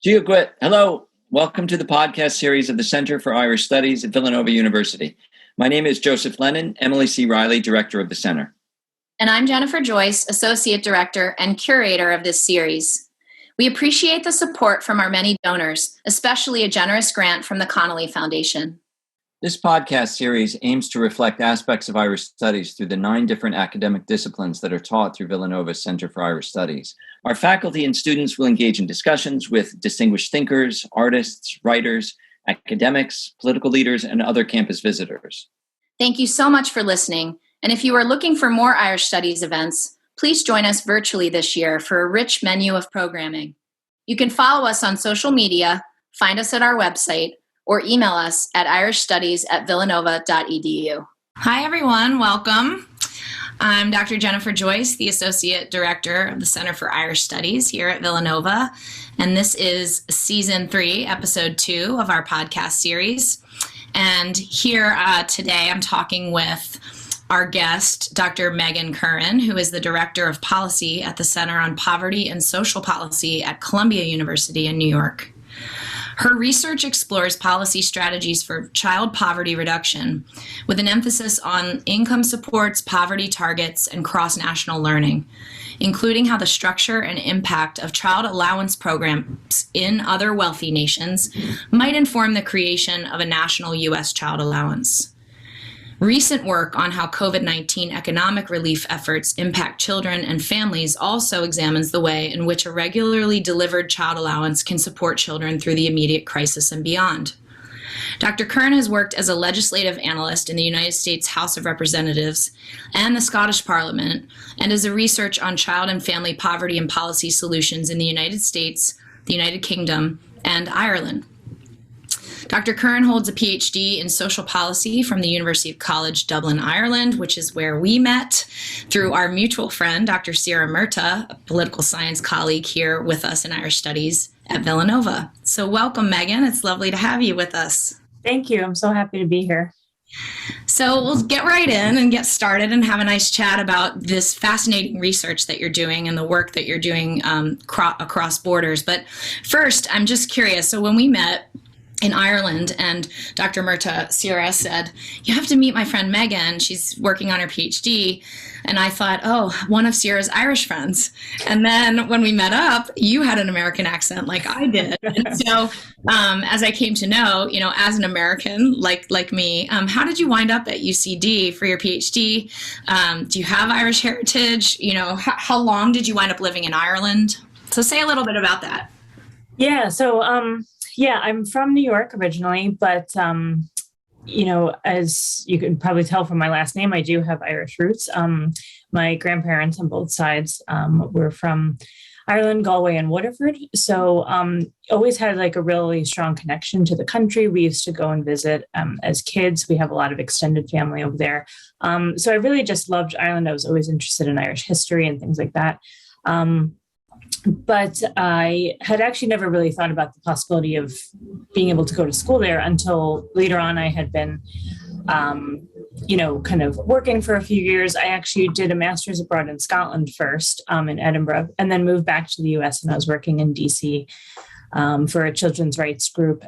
Giaquit, hello. Welcome to the podcast series of the Center for Irish Studies at Villanova University. My name is Joseph Lennon, Emily C. Riley, Director of the Center. And I'm Jennifer Joyce, Associate Director and Curator of this series. We appreciate the support from our many donors, especially a generous grant from the Connolly Foundation. This podcast series aims to reflect aspects of Irish studies through the 9 different academic disciplines that are taught through Villanova's Center for Irish Studies. Our faculty and students will engage in discussions with distinguished thinkers, artists, writers, academics, political leaders, and other campus visitors. Thank you so much for listening. And if you are looking for more Irish Studies events, please join us virtually this year for a rich menu of programming. You can follow us on social media, find us at our website, or email us at irishstudies@villanova.edu. Hi, everyone. Welcome. I'm Dr. Jennifer Joyce, the Associate Director of the Center for Irish Studies here at Villanova, and this is Season 3, Episode 2 of our podcast series. And here today I'm talking with our guest, Dr. Megan Curran, who is the Director of Policy at the Center on Poverty and Social Policy at Columbia University in New York. Her research explores policy strategies for child poverty reduction with an emphasis on income supports, poverty targets, and cross-national learning, including how the structure and impact of child allowance programs in other wealthy nations might inform the creation of a national U.S. child allowance. Recent work on how COVID-19 economic relief efforts impact children and families also examines the way in which a regularly delivered child allowance can support children through the immediate crisis and beyond. Dr. Curran has worked as a legislative analyst in the United States House of Representatives and the Scottish Parliament, and is a research on child and family poverty and policy solutions in the United States, the United Kingdom, and Ireland. Dr. Curran holds a Ph.D. in social policy from the University College Dublin, Ireland, which is where we met through our mutual friend, Dr. Ciara Murtagh, a political science colleague here with us in Irish Studies at Villanova. So welcome, Megan. It's lovely to have you with us. Thank you. I'm so happy to be here. So we'll get right in and get started and have a nice chat about this fascinating research that you're doing and the work that you're doing across borders. But first, I'm just curious. So when we met in Ireland, and Dr. Murtagh, Ciara said, you have to meet my friend Megan. She's working on her PhD. And I thought, oh, one of Ciara's Irish friends. And then when we met up, you had an American accent like I did. And so as I came to know, as an American like me, how did you wind up at UCD for your PhD? Do you have Irish heritage? How long did you wind up living in Ireland? So say a little bit about that. Yeah, so I'm from New York originally, but, as you can probably tell from my last name, I do have Irish roots. My grandparents on both sides were from Ireland, Galway, and Waterford. So always had like a really strong connection to the country. We used to go and visit as kids. We have a lot of extended family over there. So I really just loved Ireland. I was always interested in Irish history and things like that. But I had actually never really thought about the possibility of being able to go to school there until later on. I had been, kind of working for a few years. I actually did a master's abroad in Scotland first, in Edinburgh, and then moved back to the US, and I was working in DC for a children's rights group.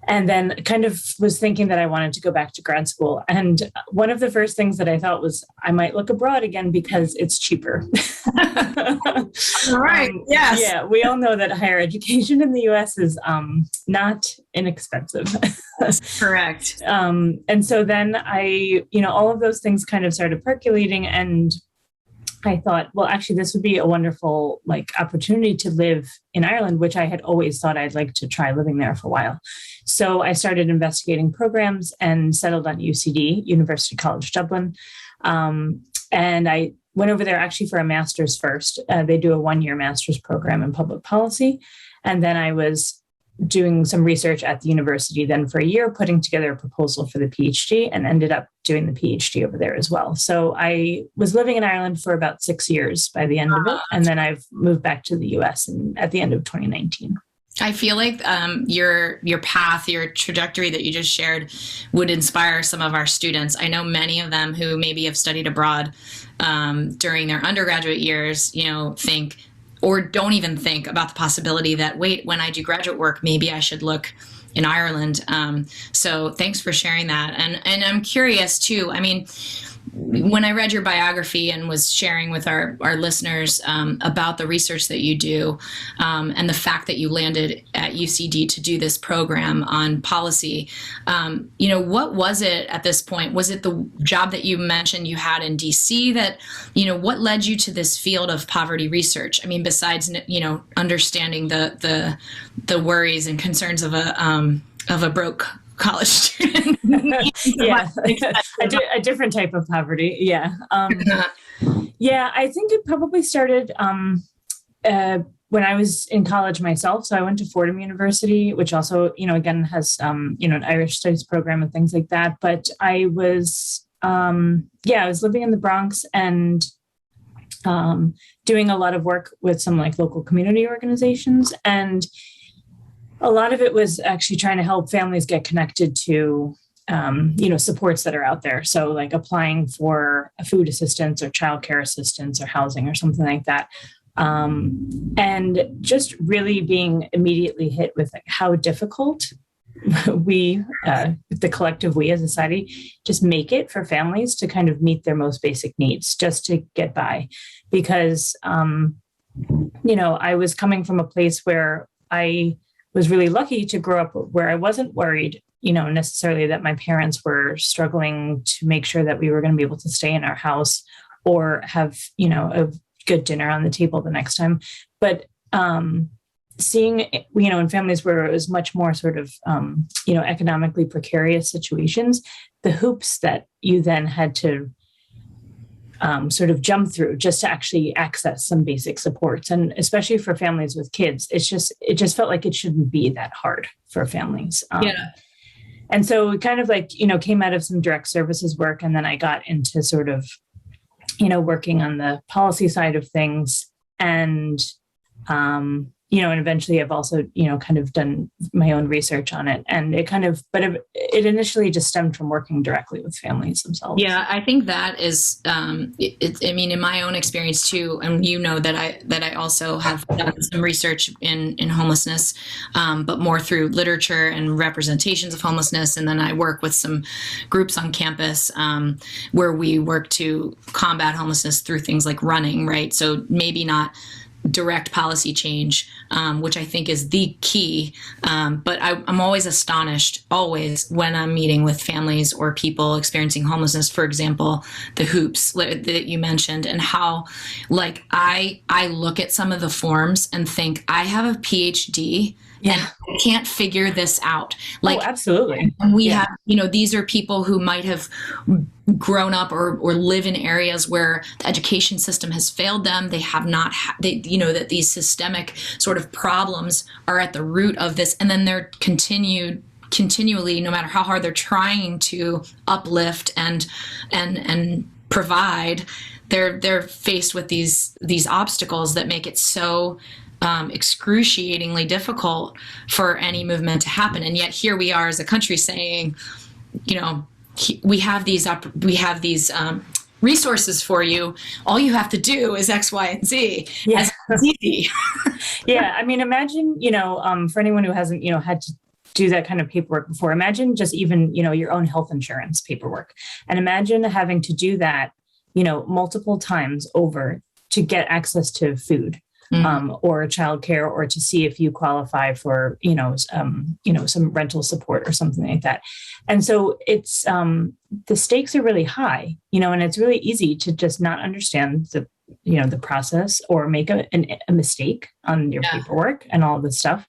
And then kind of was thinking that I wanted to go back to grad school. And one of the first things that I thought was I might look abroad again because it's cheaper. All right. Yes. Yeah. We all know that higher education in the US is not inexpensive. That's correct. And so then all of those things kind of started percolating, and I thought, well, actually, this would be a wonderful opportunity to live in Ireland, which I had always thought I'd like to try living there for a while. So I started investigating programs and settled on UCD, University College Dublin. And I went over there actually for a master's first. They do a 1-year master's program in public policy. And then I was doing some research at the university then for a year, putting together a proposal for the PhD, and ended up doing the PhD over there as well. So I was living in Ireland for about 6 years by the end of it. And then I've moved back to the US at the end of 2019. I feel like your path, your trajectory that you just shared would inspire some of our students. I know many of them who maybe have studied abroad during their undergraduate years, think, or don't even think about the possibility that, wait, when I do graduate work, maybe I should look in Ireland. So thanks for sharing that. And I'm curious too, I mean, when I read your biography and was sharing with our listeners about the research that you do and the fact that you landed at UCD to do this program on policy, what was it at this point? Was it the job that you mentioned you had in DC that, what led you to this field of poverty research? I mean, besides, understanding the worries and concerns of a broke college student. Yeah, a different type of poverty. Yeah. Yeah, I think it probably started when I was in college myself. So I went to Fordham University, which also, again, has, an Irish studies program and things like that. But I was, I was living in the Bronx and doing a lot of work with some like local community organizations. And a lot of it was actually trying to help families get connected to, supports that are out there. So like applying for a food assistance or childcare assistance or housing or something like that. And just really being immediately hit with like how difficult we, the collective we as a society, just make it for families to kind of meet their most basic needs just to get by. Because, I was coming from a place where I was really lucky to grow up where I wasn't worried, necessarily that my parents were struggling to make sure that we were going to be able to stay in our house or have, a good dinner on the table the next time. But seeing, in families where it was much more sort of, economically precarious situations, the hoops that you then had to sort of jump through just to actually access some basic supports. And especially for families with kids, it just felt like it shouldn't be that hard for families. And so it kind of like, came out of some direct services work. And then I got into sort of, working on the policy side of things. And, and eventually I've also, kind of done my own research on it. And it kind of, but it initially just stemmed from working directly with families themselves. Yeah, I think that is, in my own experience too, and that I also have done some research in homelessness, but more through literature and representations of homelessness. And then I work with some groups on campus where we work to combat homelessness through things like running, right? So maybe not direct policy change, which I think is the key. But I'm always astonished, always, when I'm meeting with families or people experiencing homelessness, for example, the hoops that you mentioned, and how, like, I look at some of the forms and think, I have a Ph.D. and I can't figure this out. Like, absolutely. And we have, these are people who might have grown up or live in areas where the education system has failed them. They have not, that these systemic sort of problems are at the root of this. And then they're continually, no matter how hard they're trying to uplift and provide, they're faced with these obstacles that make it so excruciatingly difficult for any movement to happen. And yet here we are as a country saying, we have these resources for you. All you have to do is X, Y, and Z. Yeah. Easy. Yeah. I mean, imagine, for anyone who hasn't, had to do that kind of paperwork before, imagine just even, your own health insurance paperwork. And imagine having to do that, multiple times over to get access to food. Or childcare, or to see if you qualify for, some rental support or something like that. And so it's, the stakes are really high, and it's really easy to just not understand the process or make a mistake on your paperwork and all of this stuff.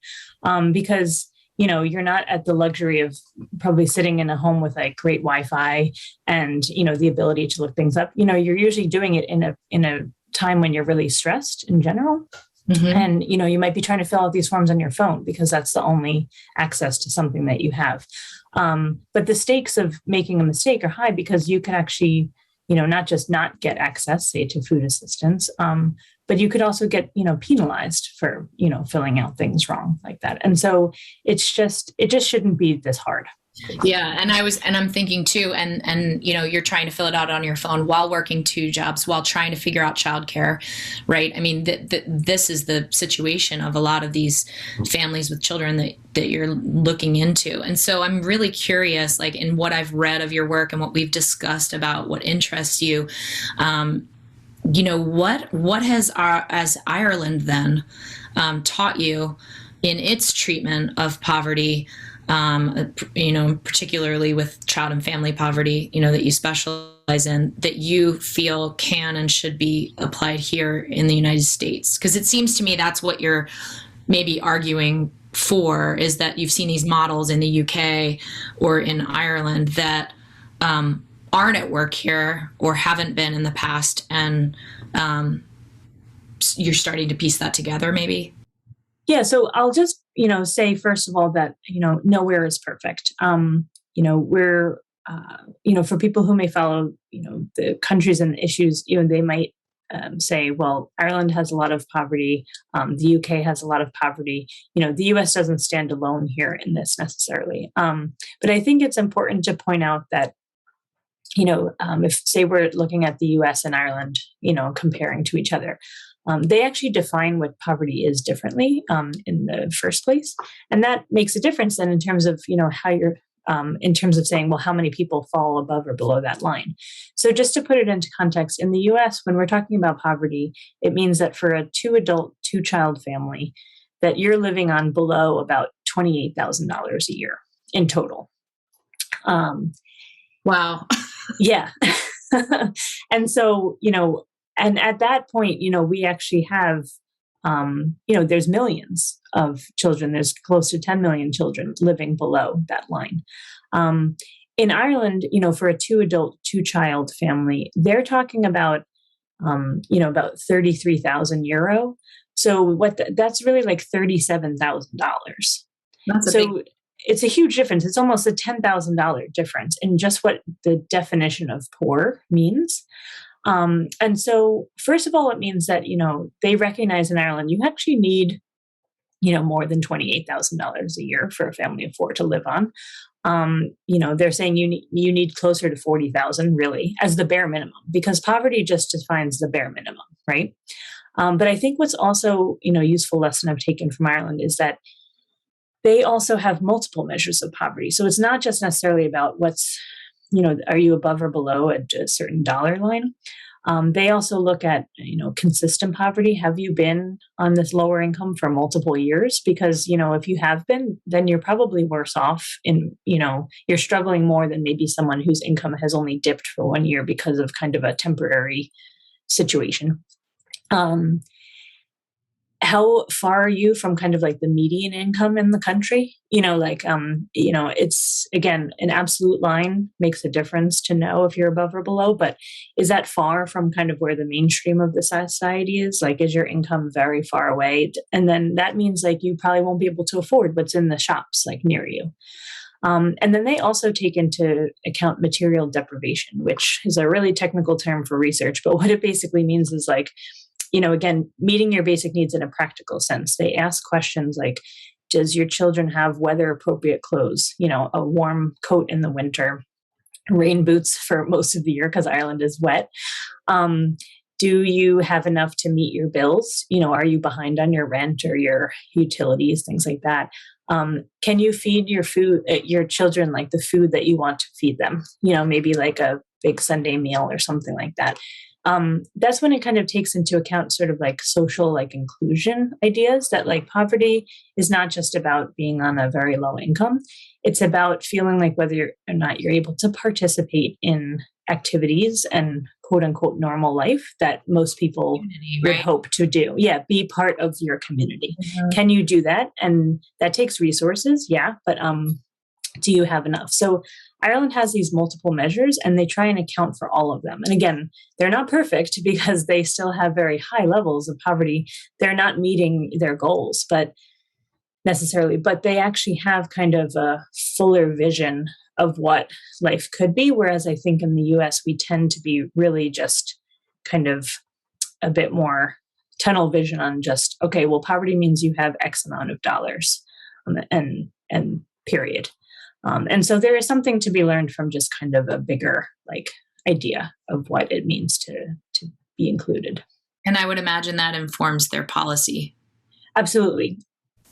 Because, you're not at the luxury of probably sitting in a home with like great Wi-Fi and, the ability to look things up. You're usually doing it in a time when you're really stressed in general. Mm-hmm. And, you might be trying to fill out these forms on your phone because that's the only access to something that you have. But the stakes of making a mistake are high because you can actually, not just not get access, say, to food assistance, but you could also get, penalized for, filling out things wrong like that. And so it just shouldn't be this hard. Yeah, and I'm thinking too, and you're trying to fill it out on your phone while working two jobs, while trying to figure out childcare, right? I mean, this is the situation of a lot of these families with children that you're looking into. And so I'm really curious, like in what I've read of your work and what we've discussed about what interests you, what has as Ireland then taught you in its treatment of poverty, particularly with child and family poverty, that you specialize in, that you feel can and should be applied here in the United States? Because it seems to me that's what you're maybe arguing for, is that you've seen these models in the UK or in Ireland that aren't at work here or haven't been in the past, and you're starting to piece that together maybe. Yeah, so I'll just, say first of all that, nowhere is perfect. We're, for people who may follow, the countries and the issues, they might say, well, Ireland has a lot of poverty. The UK has a lot of poverty. The US doesn't stand alone here in this necessarily. But I think it's important to point out that, if say we're looking at the US and Ireland, comparing to each other, they actually define what poverty is differently in the first place. And that makes a difference then in terms of, how you're, in terms of saying, well, how many people fall above or below that line. So just to put it into context, in the US, when we're talking about poverty, it means that for a 2-adult, 2-child family, that you're living on below about $28,000 a year in total. Wow. Yeah. And so, and at that point, we actually have, there's millions of children. There's close to 10 million children living below that line. In Ireland, for a 2-adult, 2-child family, they're talking about, about 33,000 euro. So that's really like $37,000. That's it's a huge difference. It's almost a $10,000 difference in just what the definition of poor means. And so, first of all, it means that, they recognize in Ireland, you actually need, more than $28,000 a year for a family of 4 to live on. They're saying you need closer to 40,000 really as the bare minimum, because poverty just defines the bare minimum, right? But I think what's also, useful lesson I've taken from Ireland is that they also have multiple measures of poverty. So it's not just necessarily about what's, are you above or below a certain dollar line? They also look at, consistent poverty. Have you been on this lower income for multiple years? Because, if you have been, then you're probably worse off in, you're struggling more than maybe someone whose income has only dipped for 1 year because of kind of a temporary situation. How far are you from kind of like the median income in the country? It's, again, an absolute line makes a difference to know if you're above or below, but is that far from kind of where the mainstream of the society is? Like, is your income very far away? And then that means like you probably won't be able to afford what's in the shops like near you. And then they also take into account material deprivation, which is a really technical term for research, but what it basically means is like, again, meeting your basic needs in a practical sense. They ask questions like, does your children have weather appropriate clothes? A warm coat in the winter, rain boots for most of the year because Ireland is wet. Do you have enough to meet your bills? Are you behind on your rent or your utilities, things like that? Can you feed your children like the food that you want to feed them? Maybe like a big Sunday meal or something like that. That's when it kind of takes into account sort of like social like inclusion ideas, that like poverty is not just about being on a very low income. It's about feeling like whether or not you're able to participate in activities and quote unquote normal life that most people would hope to do. Yeah, be part of your community. Mm-hmm. Can you do that? And that takes resources. Yeah, but do you have enough? So Ireland has these multiple measures and they try and account for all of them. And again, they're not perfect because they still have very high levels of poverty. They're not meeting their goals, but they actually have kind of a fuller vision of what life could be. Whereas I think in the US, we tend to be really just kind of a bit more tunnel vision on just, okay, well, poverty means you have X amount of dollars and period. And so there is something to be learned from just kind of a bigger like idea of what it means to be included. And I would imagine that informs their policy. Absolutely.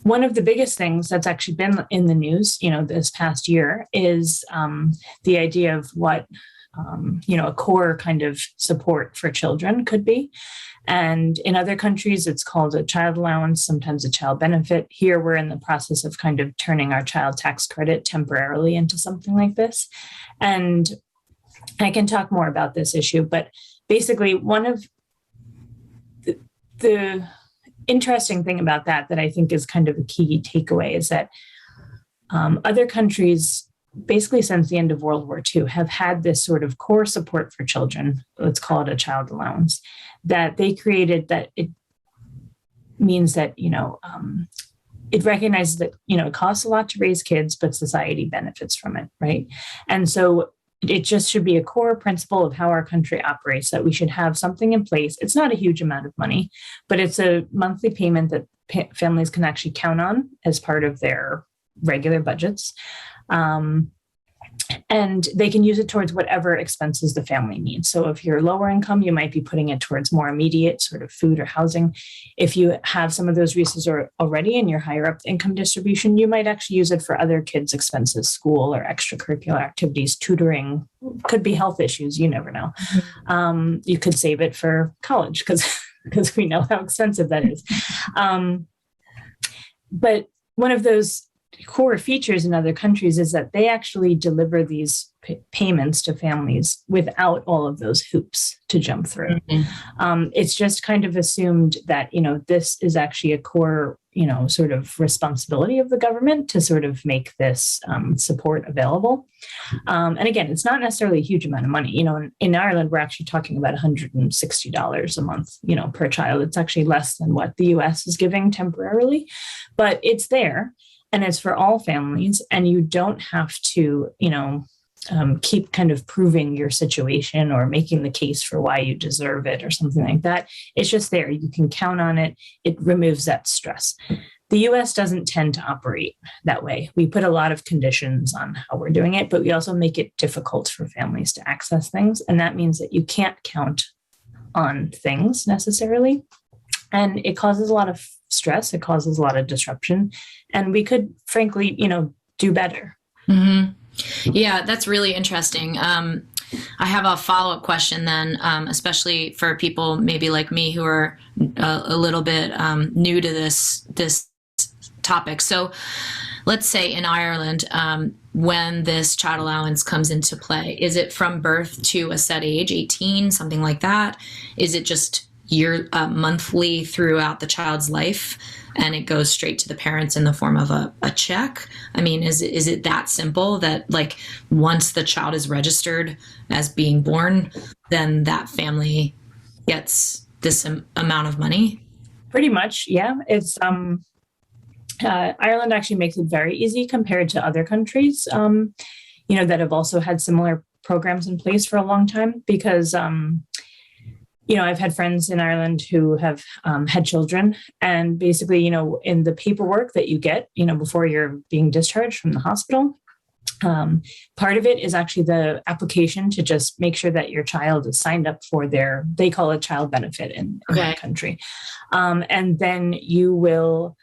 One of the biggest things that's actually been in the news, this past year is the idea of what, a core kind of support for children could be. And in other countries, it's called a child allowance, sometimes a child benefit. Here, we're in the process of kind of turning our child tax credit temporarily into something like this. And I can talk more about this issue, but basically one of the interesting thing about that I think is kind of a key takeaway is that other countries, basically since the end of World War II, have had this sort of core support for children. Let's call it a child allowance that they created. That it means that it recognizes that it costs a lot to raise kids, but society benefits from it, right? And so it just should be a core principle of how our country operates, that we should have something in place. It's not a huge amount of money, but it's a monthly payment that families can actually count on as part of their regular budgets. And they can use it towards whatever expenses the family needs. So if you're lower income, you might be putting it towards more immediate sort of food or housing. If you have some of those resources already in your higher up income distribution, you might actually use it for other kids' expenses, school or extracurricular activities, tutoring, could be health issues, you never know. You could save it for college because we know how expensive that is. But one of those core features in other countries is that they actually deliver these payments to families without all of those hoops to jump through. It's just kind of assumed that, this is actually a core, sort of responsibility of the government to sort of make this support available. And again, it's not necessarily a huge amount of money. In Ireland, we're actually talking about $160 a month, per child. It's actually less than what the US is giving temporarily, but it's there. And it's for all families, and you don't have to, keep kind of proving your situation or making the case for why you deserve it or something like that. It's just there. You can count on it. It removes that stress. The US doesn't tend to operate that way. We put a lot of conditions on how we're doing it, but we also make it difficult for families to access things. And that means that you can't count on things necessarily. And it causes a lot of stress. It causes a lot of disruption. And we could, frankly, do better. Mm-hmm. Yeah, that's really interesting. I have a follow-up question then, especially for people maybe like me who are a little bit new to this topic. So let's say in Ireland, when this child allowance comes into play, is it from birth to a set age, 18, something like that? Is it just monthly throughout the child's life, and it goes straight to the parents in the form of a check? I mean, is it that simple that like once the child is registered as being born, then that family gets this amount of money? Pretty much, yeah. It's Ireland actually makes it very easy compared to other countries, that have also had similar programs in place for a long time, because I've had friends in Ireland who have had children, and basically, in the paperwork that you get, before you're being discharged from the hospital, part of it is actually the application to just make sure that your child is signed up for they call it child benefit in that country. And then you will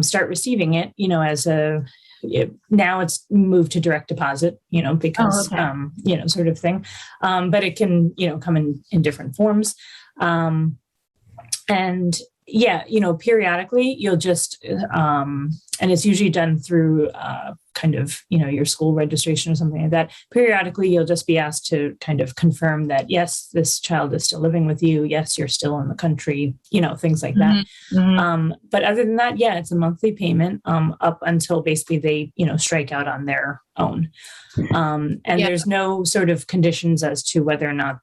start receiving it, now it's moved to direct deposit, because, sort of thing. But it can, come in different forms. And yeah, periodically you'll just, and it's usually done through kind of, your school registration or something like that. Periodically, you'll just be asked to kind of confirm that, yes, this child is still living with you. Yes, you're still in the country, things like that. Mm-hmm. But other than that, yeah, it's a monthly payment up until basically they, strike out on their own. And there's no sort of conditions as to whether or not,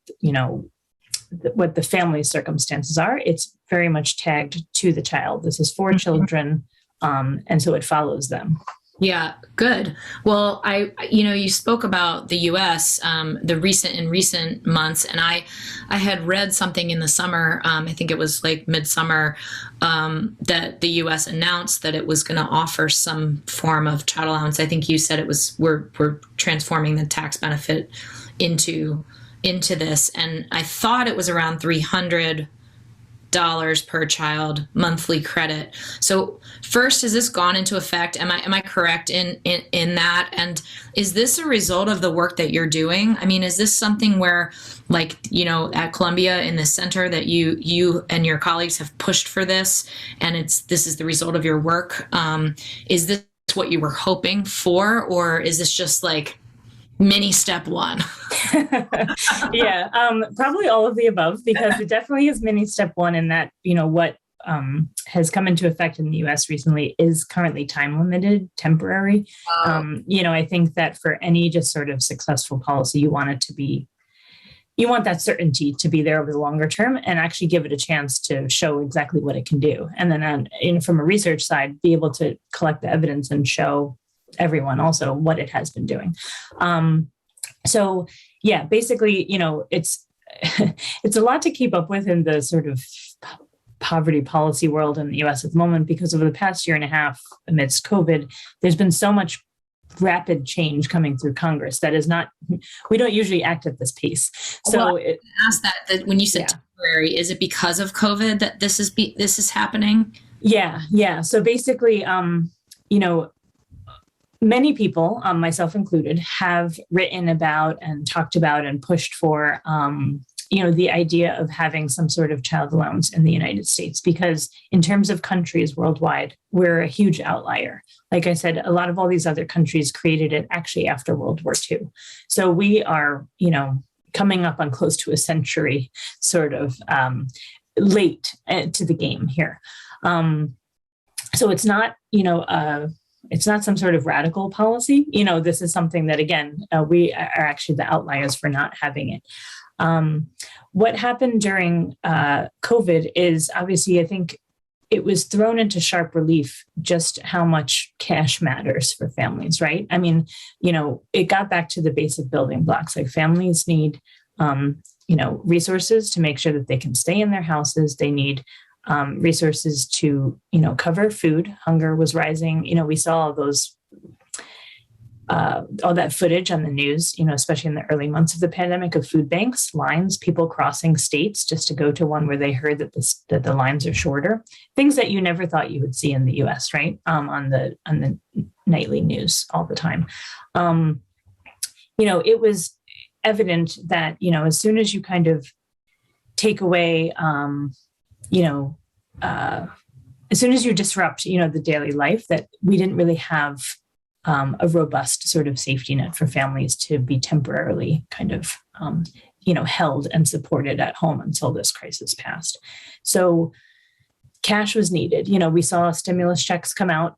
what the family circumstances are. It's very much tagged to the child. This is for children. And so it follows them. Yeah, good. Well, you spoke about the U.S. In recent months, and I had read something in the summer. I think it was like midsummer, that the U.S. announced that it was going to offer some form of child allowance. I think you said it was we're transforming the tax benefit into this, and I thought it was around $300 per child monthly credit. So first, has this gone into effect? Am I correct in that? And is this a result of the work that you're doing? I mean, is this something where, like, at Columbia in the center, that you and your colleagues have pushed for this, and this is the result of your work? Is this what you were hoping for, or is this just like mini step one? Yeah, probably all of the above, because it definitely is mini step one in that, what has come into effect in the US recently is currently time limited, temporary. I think that for any just sort of successful policy, you want that certainty to be there over the longer term and actually give it a chance to show exactly what it can do. And then from a research side, be able to collect the evidence and show everyone also what it has been doing. So yeah, basically, it's it's a lot to keep up with in the sort of poverty policy world in the US at the moment, because over the past year and a half amidst COVID, there's been so much rapid change coming through Congress that is not, we don't usually act at this pace. So ask that when you said temporary, is it because of COVID that this is happening? Yeah. So basically, many people, myself included, have written about and talked about and pushed for, the idea of having some sort of child allowance in the United States, because in terms of countries worldwide, we're a huge outlier. Like I said, a lot of all these other countries created it actually after World War II. So we are, coming up on close to a century sort of late to the game here. So it's not, it's not some sort of radical policy. This is something that, again, we are actually the outliers for not having it. What happened during COVID is obviously, I think it was thrown into sharp relief just how much cash matters for families, right? I mean, it got back to the basic building blocks. Like, families need, resources to make sure that they can stay in their houses. They need resources to, cover food. Hunger was rising. We saw all that footage on the news, especially in the early months of the pandemic, of food banks, lines, people crossing states just to go to one where they heard that the lines are shorter. Things that you never thought you would see in the U.S., right? On the nightly news all the time. It was evident that, as soon as you kind of take away, as soon as you disrupt, the daily life, that we didn't really have a robust sort of safety net for families to be temporarily kind of, held and supported at home until this crisis passed. So cash was needed. We saw stimulus checks come out,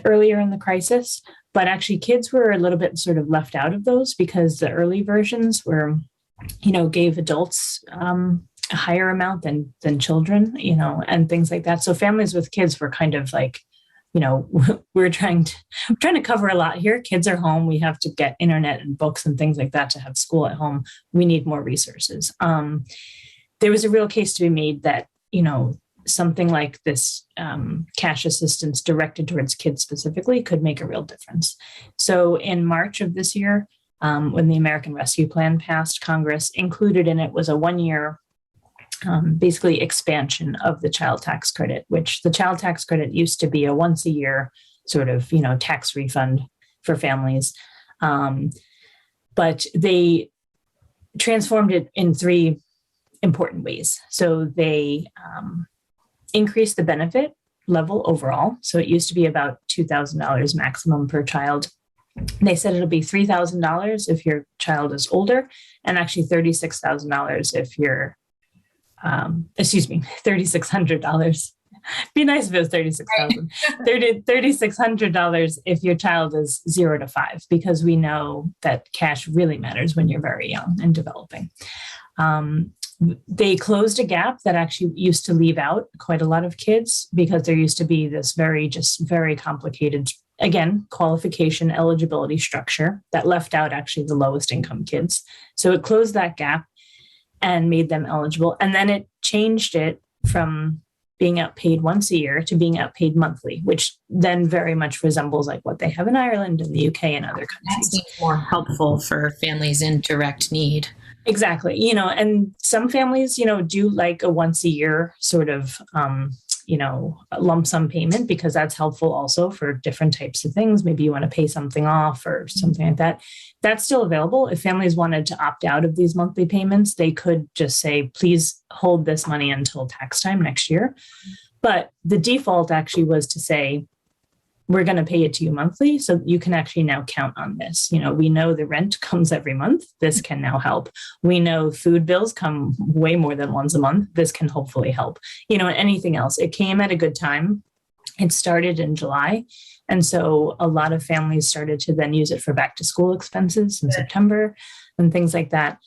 earlier in the crisis, but actually kids were a little bit sort of left out of those, because the early versions were, gave adults a higher amount than children, and things like that. So families with kids were kind of like, we're trying to cover a lot here. Kids are home. We have to get internet and books and things like that to have school at home. We need more resources. There was a real case to be made that, something like this cash assistance directed towards kids specifically could make a real difference. So in March of this year, when the American Rescue Plan passed, Congress included in it was a 1-year basically expansion of the child tax credit, which the child tax credit used to be a once a year sort of, tax refund for families. But they transformed it in 3 important ways. So they increased the benefit level overall. So it used to be about $2,000 maximum per child. They said it'll be $3,000 if your child is older, and actually $36,000 if you're $3,600. Be nice if it was $36,000. $3,600 if your child is 0 to 5, because we know that cash really matters when you're very young and developing. They closed a gap that actually used to leave out quite a lot of kids, because there used to be this very complicated again, qualification, eligibility structure that left out actually the lowest income kids. So it closed that gap and made them eligible. And then it changed it from being outpaid once a year to being outpaid monthly, which then very much resembles like what they have in Ireland and the UK and other countries. That seems more helpful for families in direct need. Exactly. And some families, do like a once a year sort of, lump sum payment, because that's helpful also for different types of things. Maybe you want to pay something off or something like that. That's still available. If families wanted to opt out of these monthly payments, they could just say, please hold this money until tax time next year. But the default actually was to say, we're going to pay it to you monthly, so you can actually now count on this. We know the rent comes every month. This can now help. We know food bills come way more than once a month. This can hopefully help. And anything else. It came at a good time. It started in July. And so a lot of families started to then use it for back to school expenses in September and things like that.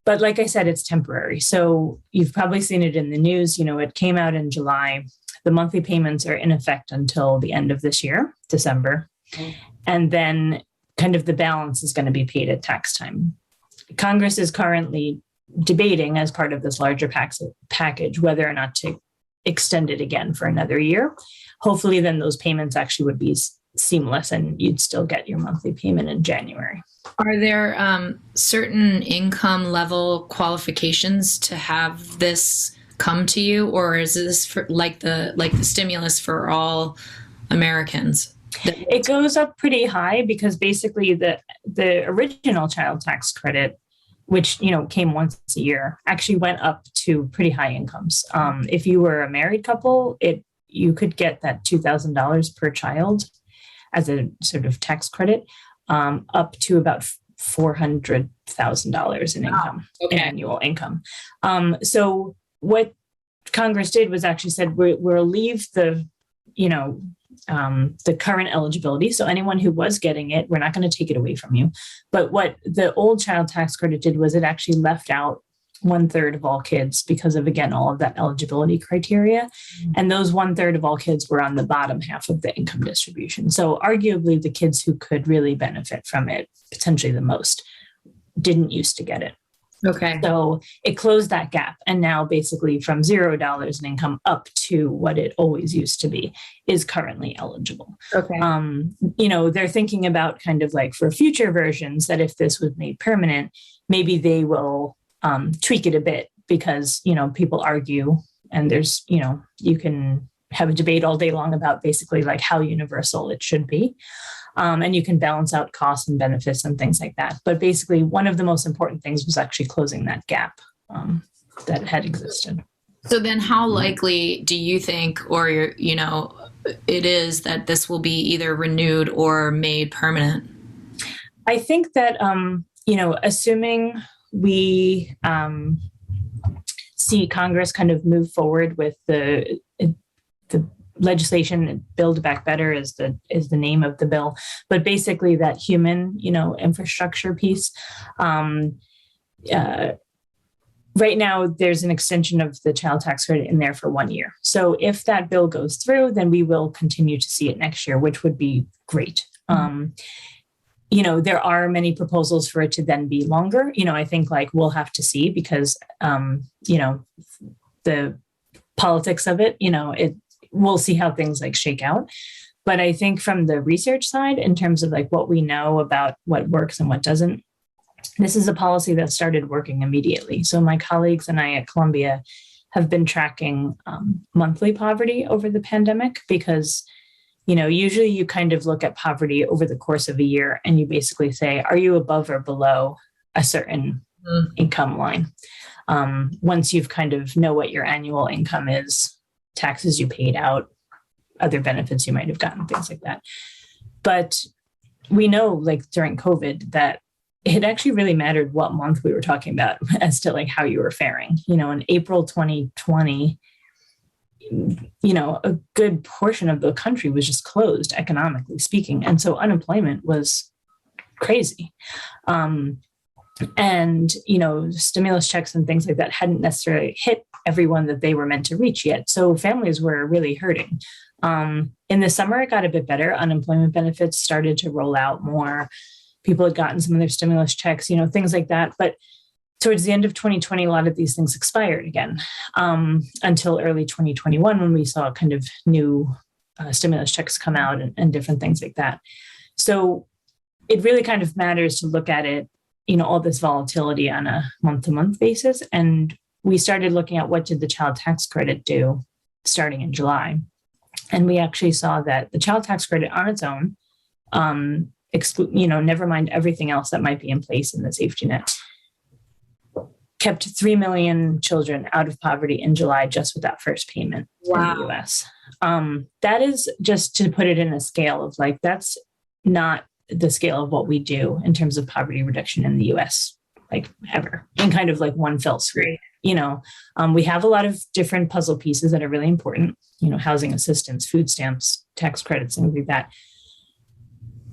But like I said, it's temporary. So you've probably seen it in the news. It came out in July. The monthly payments are in effect until the end of this year, December. And then kind of the balance is going to be paid at tax time. Congress is currently debating, as part of this larger package, whether or not to extend it again for another year. Hopefully then those payments actually would be seamless and you'd still get your monthly payment in January. Are there certain income level qualifications to have this come to you, or is this for like the stimulus for all Americans? It goes up pretty high because basically the original child tax credit, which came once a year, actually went up to pretty high incomes. If you were a married couple, you could get that $2,000 per child as a sort of tax credit, up to about $400,000 in income, in annual income. So what Congress did was actually said, we'll leave the current eligibility. So anyone who was getting it, we're not going to take it away from you. But what the old child tax credit did was it actually left out 1/3 of all kids because of, again, all of that eligibility criteria. And those 1/3 of all kids were on the bottom half of the income distribution. So arguably the kids who could really benefit from it, potentially the most, didn't used to get it. Okay. So it closed that gap. And now basically from $0 in income up to what it always used to be is currently eligible. Okay. They're thinking about kind of like for future versions that if this was made permanent, maybe they will tweak it a bit because, people argue and there's, you can have a debate all day long about basically like how universal it should be. And you can balance out costs and benefits and things like that. But basically, one of the most important things was actually closing that gap that had existed. So then how likely do you think, or, it is that this will be either renewed or made permanent? I think that, assuming we see Congress kind of move forward with the legislation, Build Back Better is the name of the bill, but basically that human, infrastructure piece. Right now, there's an extension of the child tax credit in there for 1 year. So if that bill goes through, then we will continue to see it next year, which would be great. There are many proposals for it to then be longer. I think like we'll have to see because, the politics of it, we'll see how things like shake out. But I think from the research side, in terms of like what we know about what works and what doesn't, this is a policy that started working immediately. So my colleagues and I at Columbia have been tracking monthly poverty over the pandemic because, usually you kind of look at poverty over the course of a year and you basically say, are you above or below a certain income line? Once you've kind of know what your annual income is, taxes you paid out, other benefits you might have gotten, things like that. But we know like during COVID that it actually really mattered what month we were talking about as to like how you were faring. In April 2020, a good portion of the country was just closed economically speaking. And so unemployment was crazy. And, stimulus checks and things like that hadn't necessarily hit everyone that they were meant to reach yet. So families were really hurting. In the summer, it got a bit better. Unemployment benefits started to roll out more. People had gotten some of their stimulus checks, things like that. But towards the end of 2020, a lot of these things expired again, until early 2021, when we saw kind of new stimulus checks come out and different things like that. So it really kind of matters to look at it, all this volatility on a month-to-month basis. And we started looking at what did the child tax credit do starting in July. And we actually saw that the child tax credit on its own, never mind everything else that might be in place in the safety net, kept 3 million children out of poverty in July just with that first payment in the US. That is, just to put it in a scale of like, that's not the scale of what we do in terms of poverty reduction in the US, like ever, in kind of like one fell swoop. We have a lot of different puzzle pieces that are really important, housing assistance, food stamps, tax credits, things like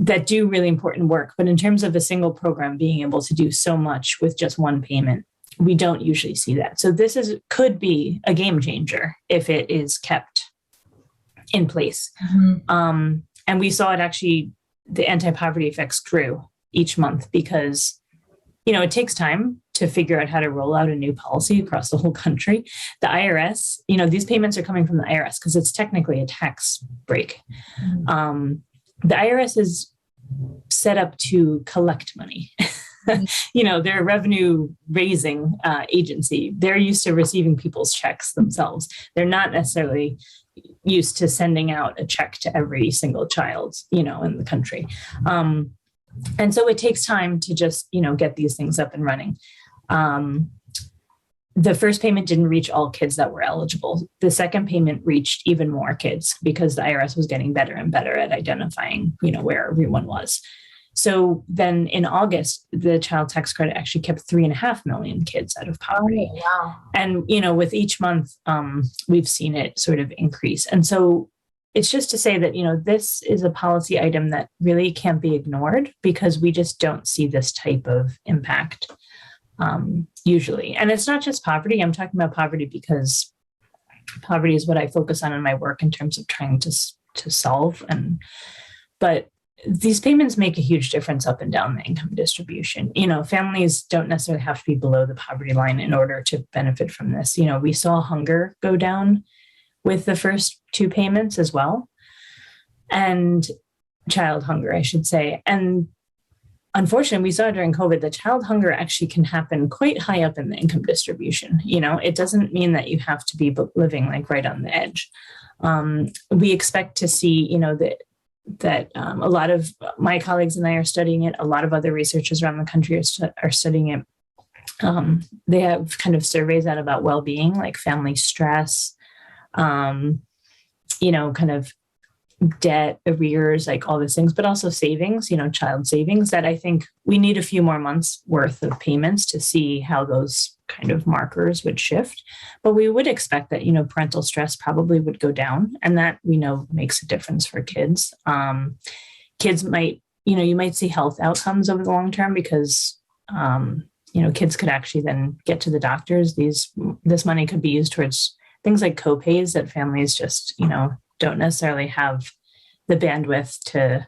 that do really important work. But in terms of a single program being able to do so much with just one payment, we don't usually see that. So this could be a game changer if it is kept in place. Mm-hmm. And we saw it actually, the anti-poverty effects grew each month because, it takes time to figure out how to roll out a new policy across the whole country. The IRS, these payments are coming from the IRS because it's technically a tax break. Mm-hmm. The IRS is set up to collect money. They're a revenue raising agency. They're used to receiving people's checks themselves. They're not necessarily used to sending out a check to every single child, in the country. And so it takes time to just, get these things up and running. The first payment didn't reach all kids that were eligible. The second payment reached even more kids because the IRS was getting better and better at identifying, where everyone was. So then in August, the child tax credit actually kept 3.5 million kids out of poverty. Oh, wow. And, with each month, we've seen it sort of increase. And so it's just to say that, this is a policy item that really can't be ignored because we just don't see this type of impact usually. And it's not just poverty. I'm talking about poverty because poverty is what I focus on in my work in terms of trying to solve. But these payments make a huge difference up and down the income distribution. Families don't necessarily have to be below the poverty line in order to benefit from this. We saw hunger go down with the first two payments as well, and child hunger, I should say. And unfortunately, we saw during COVID that child hunger actually can happen quite high up in the income distribution. It doesn't mean that you have to be living like right on the edge. We expect to see, that a lot of my colleagues and I are studying it. A lot of other researchers around the country are studying it. They have kind of surveys out about well-being, like family stress, kind of debt, arrears, like all these things, but also savings, child savings, that I think we need a few more months worth of payments to see how those kind of markers would shift. But we would expect that, parental stress probably would go down, and that we know makes a difference for kids. Kids might, you might see health outcomes over the long term because, kids could actually then get to the doctors. This money could be used towards things like co-pays that families just, don't necessarily have the bandwidth to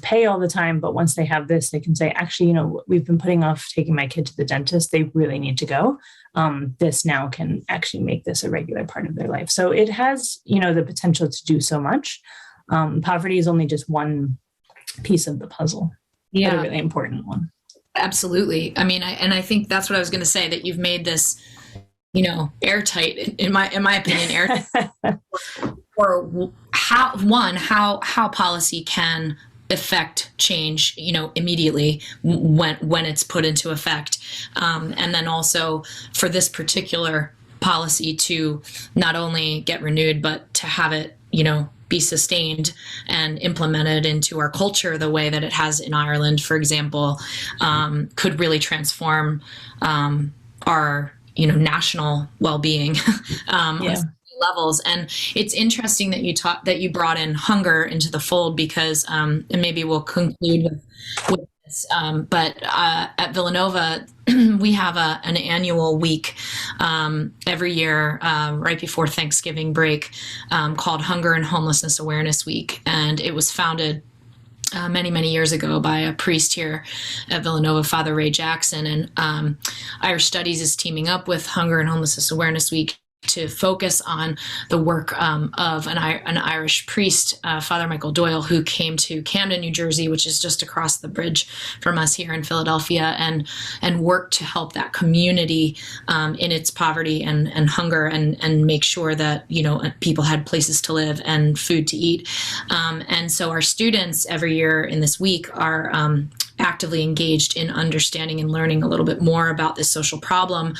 pay all the time. But once they have this, they can say, actually, we've been putting off taking my kid to the dentist. They really need to go. This now can actually make this a regular part of their life. So it has, the potential to do so much. Poverty is only just one piece of the puzzle, but a really important one. Absolutely. I mean, I think that's what I was going to say, that you've made this, airtight, in my opinion, airtight, or how policy can affect change, immediately when it's put into effect. And then also for this particular policy to not only get renewed, but to have it, be sustained and implemented into our culture the way that it has in Ireland, for example, could really transform our, national well-being on levels. And it's interesting that you brought in hunger into the fold because, and maybe we'll conclude with But at Villanova, we have an annual week every year right before Thanksgiving break called Hunger and Homelessness Awareness Week. And it was founded many, many years ago by a priest here at Villanova, Father Ray Jackson. And Irish Studies is teaming up with Hunger and Homelessness Awareness Week to focus on the work of an Irish priest, Father Michael Doyle, who came to Camden, New Jersey, which is just across the bridge from us here in Philadelphia, and worked to help that community in its poverty and hunger, and make sure that, you know, people had places to live and food to eat. And so our students every year in this week are actively engaged in understanding and learning a little bit more about this social problem,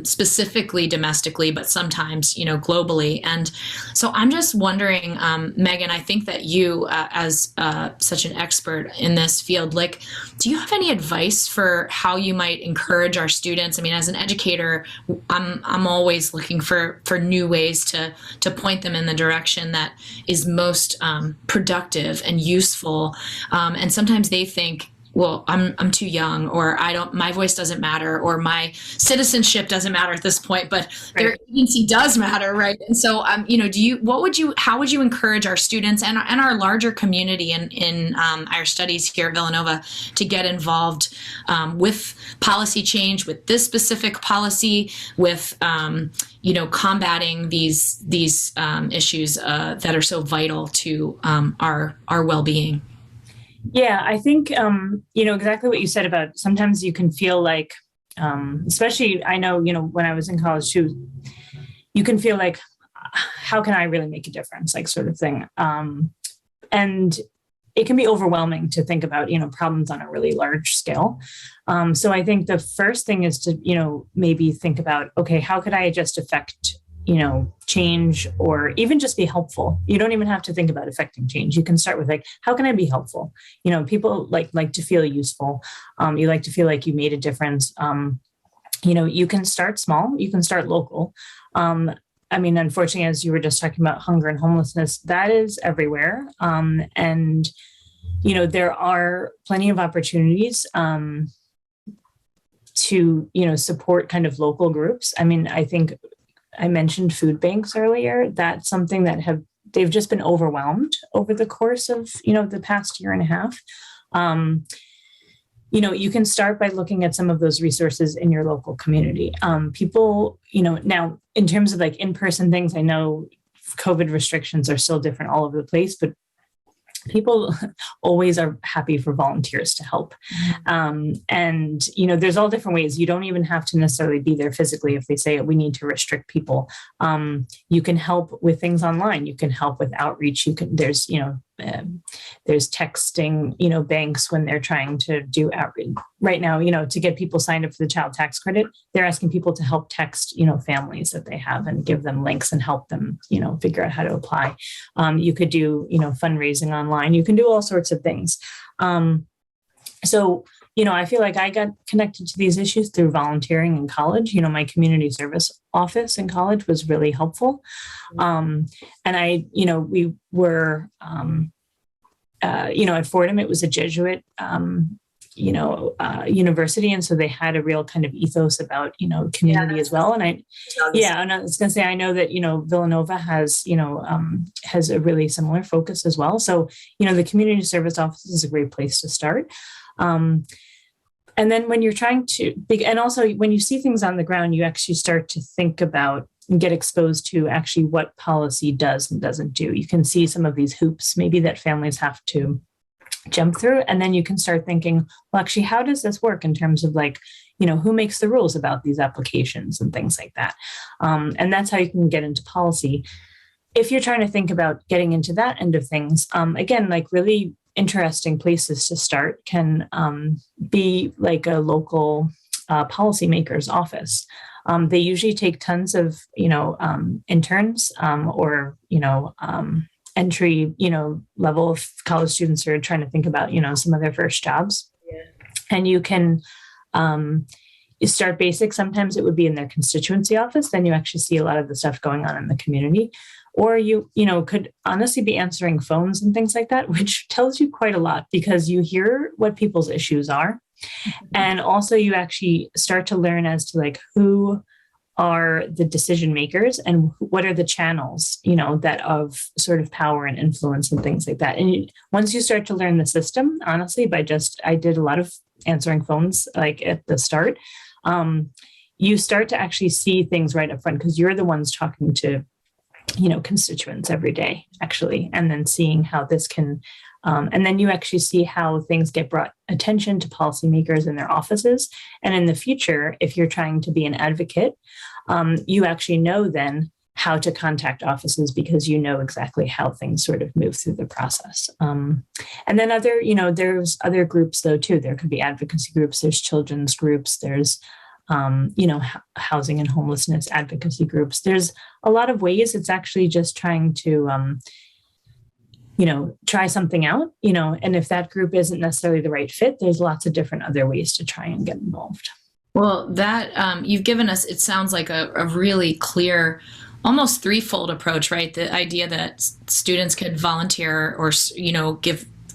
specifically domestically, but sometimes, you know, globally. And so I'm just wondering, Megan, I think that you, as such an expert in this field, like, do you have any advice for how you might encourage our students? I mean, as an educator, I'm always looking for new ways to point them in the direction that is most productive and useful. And sometimes they think, well, I'm too young, or my voice doesn't matter, or my citizenship doesn't matter at this point, but their agency does matter, right? And so, you know, how would you encourage our students and our larger community in Irish Studies here at Villanova to get involved with policy change, with this specific policy, with you know, combating these issues that are so vital to our well-being? Yeah, I think, you know, exactly what you said about sometimes you can feel like, especially, I know, you know, when I was in college too, you can feel like, how can I really make a difference, like, sort of thing. And it can be overwhelming to think about, you know, problems on a really large scale. So I think the first thing is to, you know, maybe think about, okay, how could I just affect, you know, change, or even just be helpful? You don't even have to think about affecting change. You can start with, like, how can I be helpful? You know, people like to feel useful. You like to feel like you made a difference. You know, you can start small, you can start local. I mean, unfortunately, as you were just talking about hunger and homelessness, that is everywhere. And, you know, there are plenty of opportunities to, you know, support kind of local groups. I mean, I think I mentioned food banks earlier. That's something that they've just been overwhelmed over the course of, you know, the past year and a half. You know, you can start by looking at some of those resources in your local community. People, you know, now in terms of like in-person things, I know COVID restrictions are still different all over the place, but people always are happy for volunteers to help. And, you know, there's all different ways. You don't even have to necessarily be there physically. If they say we need to restrict people, you can help with things online. You can help with outreach. There's, you know, there's texting, you know, banks when they're trying to do outreach right now, you know, to get people signed up for the child tax credit. They're asking people to help text, you know, families that they have and give them links and help them, you know, figure out how to apply. You could do, you know, fundraising online. You can do all sorts of things. So, you know, I feel like I got connected to these issues through volunteering in college. You know, my community service office in college was really helpful. And I, you know, we were, you know, at Fordham, it was a Jesuit, you know, university. And so they had a real kind of ethos about, you know, community as well. And and I was going to say, I know that, you know, Villanova has, you know, has a really similar focus as well. So, you know, the community service office is a great place to start. And then when you're trying to, and also when you see things on the ground, you actually start to think about and get exposed to actually what policy does and doesn't do. You can see some of these hoops maybe that families have to jump through. And then you can start thinking, well, actually, how does this work in terms of like, you know, who makes the rules about these applications and things like that? And that's how you can get into policy. If you're trying to think about getting into that end of things, again, like really interesting places to start can be like a local policymaker's office. They usually take tons of, you know, interns or, you know, entry, you know, level of college students who are trying to think about, you know, some of their first jobs. Yeah. And you can you start basic. Sometimes it would be in their constituency office. Then you actually see a lot of the stuff going on in the community. or could honestly be answering phones and things like that, which tells you quite a lot because you hear what people's issues are. And also you actually start to learn as to like who are the decision makers and what are the channels, that of sort of power and influence and things like that. And once you start to learn the system, honestly, I did a lot of answering phones like at the start, you start to actually see things right up front because you're the ones talking to, constituents every day, actually, and then seeing how this can, and then you actually see how things get brought attention to policymakers in their offices. And in the future, if you're trying to be an advocate, you actually know then how to contact offices because you know exactly how things sort of move through the process. And then there's other groups though too. There could be advocacy groups, there's children's groups, there's housing and homelessness advocacy groups. There's a lot of ways. It's actually just trying to, try something out, and if that group isn't necessarily the right fit, there's lots of different other ways to try and get involved. Well, that you've given us, it sounds like a really clear, almost threefold approach, right? The idea that students could volunteer or,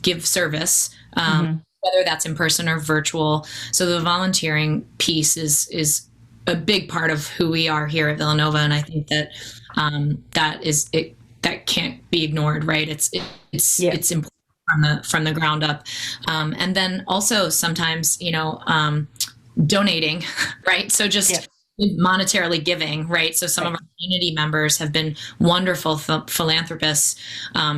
give service, whether that's in person or virtual. So the volunteering piece is a big part of who we are here at Villanova. And I think that that can't be ignored, right? It's important from the ground up. And then also sometimes, donating, right? So just monetarily giving, right? So some of our community members have been wonderful philanthropists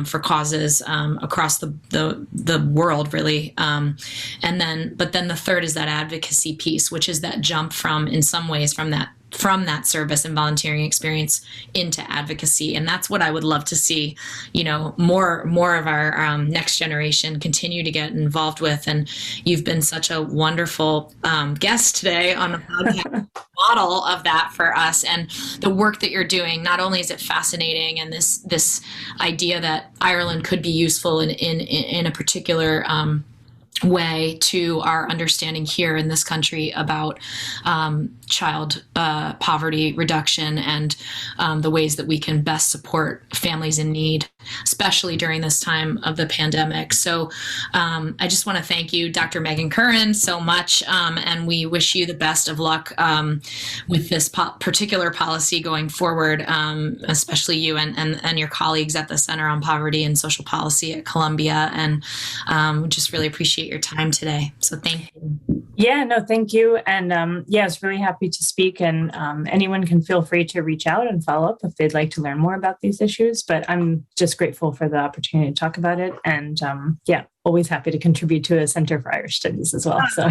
for causes across the world, really. But then the third is that advocacy piece, which is that jump in some ways from that service and volunteering experience into advocacy. And that's what I would love to see, more of our next generation continue to get involved with. And you've been such a wonderful guest today on the podcast model of that for us. And the work that you're doing, not only is it fascinating and this idea that Ireland could be useful in a particular way to our understanding here in this country about child poverty reduction and the ways that we can best support families in need, especially during this time of the pandemic. So I just want to thank you, Dr. Megan Curran, so much. And we wish you the best of luck with this particular policy going forward, especially you and your colleagues at the Center on Poverty and Social Policy at Columbia. And we just really appreciate your time today. So thank you. Yeah, no, thank you. And I was really happy to speak, and anyone can feel free to reach out and follow up if they'd like to learn more about these issues. But I'm just grateful for the opportunity to talk about it. And always happy to contribute to a Center for Irish Studies as well. So.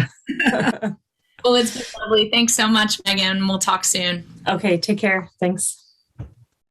Well, it's been lovely. Thanks so much, Megan. We'll talk soon. Okay, take care. Thanks.